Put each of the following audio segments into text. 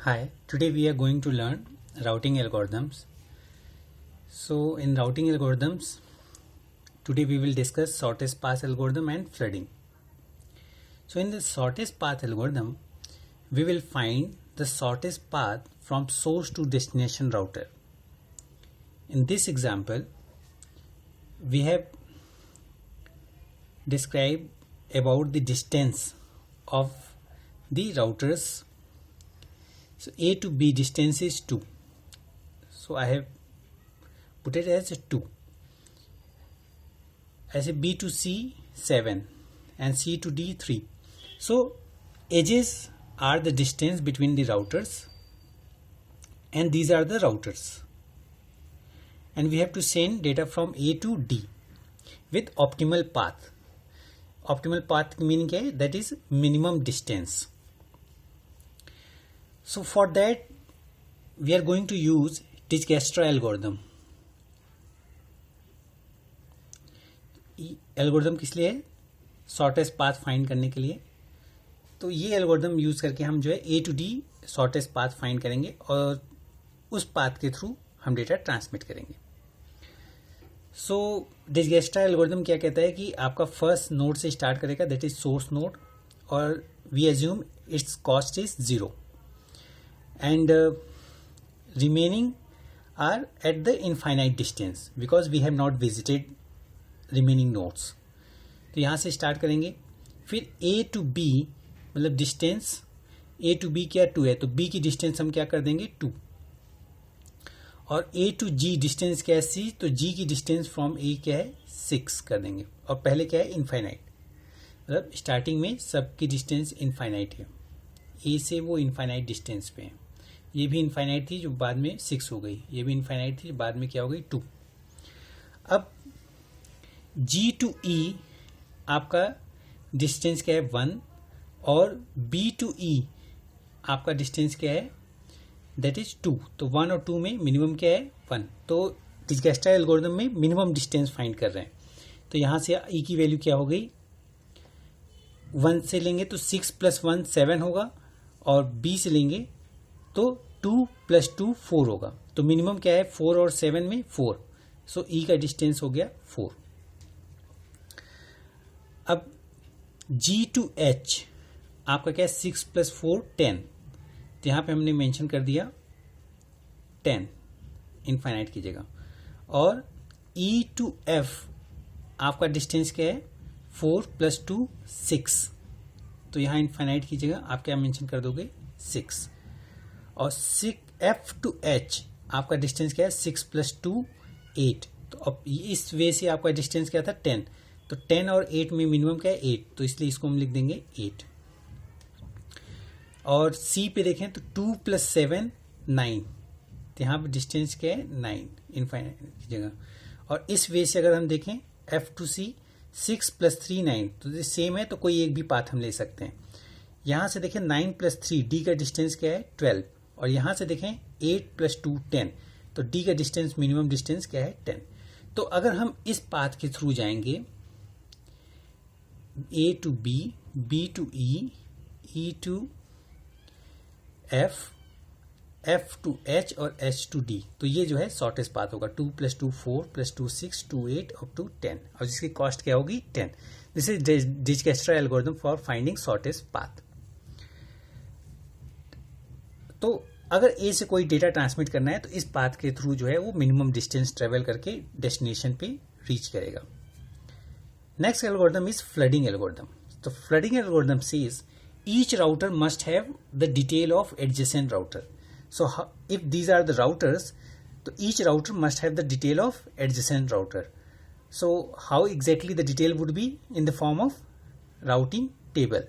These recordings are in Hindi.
Hi, today we are going to learn routing algorithms. So in routing algorithms, today we will discuss shortest path algorithm and flooding. So in the shortest path algorithm, we will find the shortest path from source to destination router. In this example, we have described about the distance of the routers. So A to B distance is 2. So I have put it as 2. As a B to C 7 and C to D 3. So edges are the distance between the routers and these are the routers. And we have to send data from A to D with optimal path. Optimal path meaning क्या है? That is minimum distance. So for that we are going to use Dijkstra algorithm. Algorithm किस लिए है? शॉर्टेस्ट पाथ फाइंड करने के लिए. तो ये एल्गोरिथम यूज करके हम जो है A to D shortest path find करेंगे और उस पाथ के थ्रू हम डेटा ट्रांसमिट करेंगे. सो डिजक्स्ट्रा एल्गोरिथम क्या कहता है कि आपका फर्स्ट नोड से स्टार्ट करेगा, दैट इज सोर्स नोड, और we assume its cost is 0 and remaining are at the infinite distance because we have not visited remaining nodes. तो यहाँ से स्टार्ट करेंगे. फिर A to B मतलब डिस्टेंस A to B क्या 2 है, तो B की डिस्टेंस हम क्या कर देंगे 2. और A to G डिस्टेंस क्या है C, तो G की डिस्टेंस फ्रॉम A क्या है 6 कर देंगे. और पहले क्या है इनफाइनाइट, मतलब स्टार्टिंग में सबकी डिस्टेंस इनफाइनाइट है. A से वो इनफाइनाइट डिस्टेंस पे है. ये भी इनफाइनाइट थी जो बाद में 6 हो गई, ये भी इनफाइनाइट थी जो बाद में क्या हो गई 2. अब G to E आपका डिस्टेंस क्या है 1 और B to E आपका डिस्टेंस क्या है दैट इज 2. तो 1 और 2 में मिनिमम क्या है 1. तो डिजक्स्ट्रा एल्गोरिथम में मिनिमम डिस्टेंस फाइंड कर रहे हैं. तो यहाँ से E की वैल्यू क्या हो गई, 1 से लेंगे तो 6 + 1 7 होगा और B से लेंगे तो 2 + 2 4 होगा. तो मिनिमम क्या है 4 और 7 में 4. सो E का डिस्टेंस हो गया 4. अब G to H आपका क्या है 6 + 4 10. तो यहाँ पे हमने मेंशन कर दिया 10 इनफाइनाइट की जगह. और E to F आपका डिस्टेंस क्या है 4 + 2 6. तो यहाँ इनफाइनाइट की जगह आप क्या मेंशन कर दोगे 6. और F to H आपका डिस्टेंस क्या है 6 + 2 8. तो अब इस वे से आपका डिस्टेंस क्या था 10. तो 10 और 8 में मिनिमम क्या है 8, तो इसलिए इसको हम लिख देंगे 8. और C पे देखें तो 2 + 7 9. तो यहाँ पे डिस्टेंस क्या है 9 इनफाइनाइट की जगह. और इस वे से अगर हम देखें F to C 6 + 3 9, तो सेम है, तो कोई एक भी पाथ हम ले सकते हैं. यहाँ से देखें 9 + 3 D का डिस्टेंस क्या है 12. और यहाँ से देखें 8 + 2 10. तो D का डिस्टेंस मिनिमम डिस्टेंस क्या है 10. तो अगर हम इस पाथ के थ्रू जाएंगे A to B, B to E, E to F, F to H और H to D, तो ये जो है शॉर्टेस्ट पाथ होगा. 2 + 2 4 + 2 6 2 8 up to 10. और जिसकी कॉस्ट क्या होगी 10. This is Dijkstra algorithm for finding shortest path. तो अगर ए से कोई डेटा ट्रांसमिट करना है तो इस पाथ के थ्रू जो है वो मिनिमम डिस्टेंस ट्रेवल करके डेस्टिनेशन पे रीच करेगा. Next algorithm is flooding algorithm. तो flooding algorithm says each router must have the detail of adjacent router. So if these are the routers, तो each router must have the detail of adjacent router. So how exactly the detail would be in the form of routing table.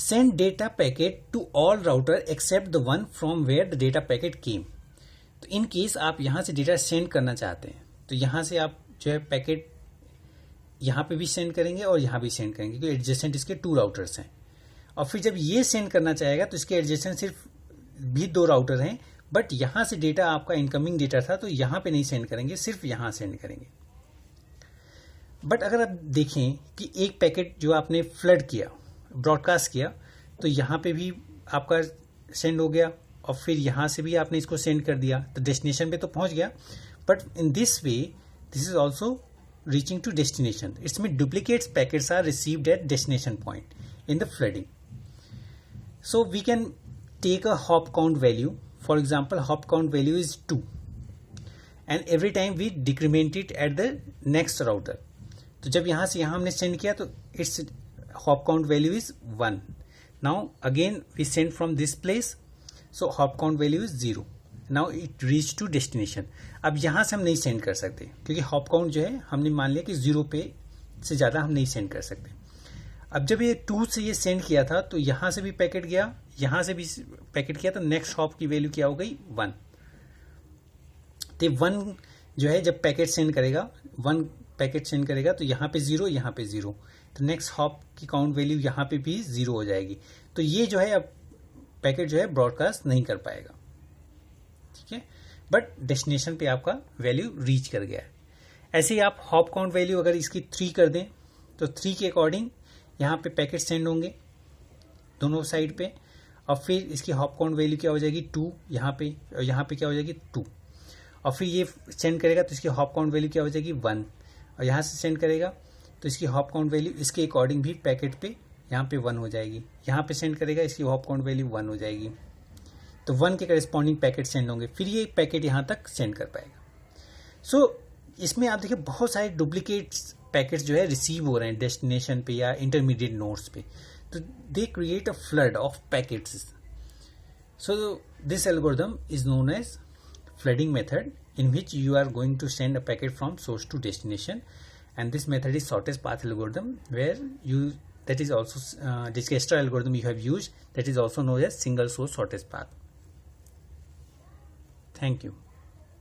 Send data packet to all router except the one from where the data packet came. तो इन केस आप यहाँ से डेटा सेंड करना चाहते हैं तो यहाँ से आप जो है पैकेट यहाँ पे भी सेंड करेंगे और यहाँ भी सेंड करेंगे, क्योंकि एडजेसेंट इसके 2 राउटर्स हैं. और फिर जब ये सेंड करना चाहेगा तो इसके एडजेसेंट सिर्फ भी 2 राउटर हैं, बट यहाँ से डेटा आपका इनकमिंग डेटा था तो यहाँ पे नहीं सेंड करेंगे, सिर्फ यहाँ सेंड करेंगे. बट अगर आप देखें कि एक पैकेट जो आपने फ्लड किया, ब्रॉडकास्ट किया, तो यहाँ पे भी आपका सेंड हो गया और फिर यहाँ से भी आपने इसको सेंड कर दिया, तो डेस्टिनेशन पे तो पहुँच गया. But in this way this is also reaching to destination. इसमें duplicates packets are received at destination point in the flooding. So we can take a hop count value. For example, hop count value is 2, and every time we decrement it at the next router. तो जब यहाँ से यहाँ हमने send किया तो its hop count value is 1. Now again we send from this place, so hop count value is 0. Now it reach to destination. अब यहाँ से हम नहीं सेंड कर सकते क्योंकि हॉप काउंट जो है हमने मान लिया कि 0 पे से ज़्यादा हम नहीं सेंड कर सकते. अब जब ये 2 से ये सेंड किया था तो यहाँ से भी पैकेट गया, यहाँ से भी पैकेट किया, तो नेक्स्ट हॉप की वैल्यू क्या हो गई 1. तो 1 जो है जब पैकेट सेंड करेगा 1 पैकेट सेंड करेगा तो यहाँ पे 0, यहाँ पे 0, तो नेक्स्ट हॉप की काउंट वैल्यू यहाँ पे भी 0 हो जाएगी. तो ये जो है अब पैकेट जो है ब्रॉडकास्ट नहीं कर पाएगा. ठीक है, बट डेस्टिनेशन पे आपका वैल्यू रीच कर गया है. ऐसे ही आप हॉप काउंट वैल्यू अगर इसकी 3 कर दें तो 3 के अकॉर्डिंग यहाँ पे पैकेट सेंड होंगे दोनों साइड पे, और फिर इसकी हॉप काउंट वैल्यू क्या हो जाएगी 2 यहाँ पे, और यहाँ पे क्या हो जाएगी 2, और फिर ये सेंड करेगा तो इसकी हॉप काउंट वैल्यू क्या हो जाएगी 1, और यहाँ से सेंड करेगा तो इसकी हॉप काउंट वैल्यू इसके अकॉर्डिंग भी पैकेट पे यहाँ पे 1 हो जाएगी. यहाँ पे सेंड करेगा इसकी हॉप काउंट वैल्यू 1 हो जाएगी, तो 1 के करेस्पॉन्डिंग पैकेट सेंड होंगे, फिर ये पैकेट यहाँ तक सेंड कर पाएगा. सो इसमें आप देखिए बहुत सारे डुप्लीकेट्स पैकेट्स जो है रिसीव हो रहे हैं डेस्टिनेशन पे या इंटरमीडिएट नोड्स पे, तो they create a flood of packets. So this algorithm is known as flooding method in which you are going to send a packet from source to destination, and this method is shortest path algorithm, where you that is also this extra algorithm you have used, that is also known as single source shortest path. Thank you.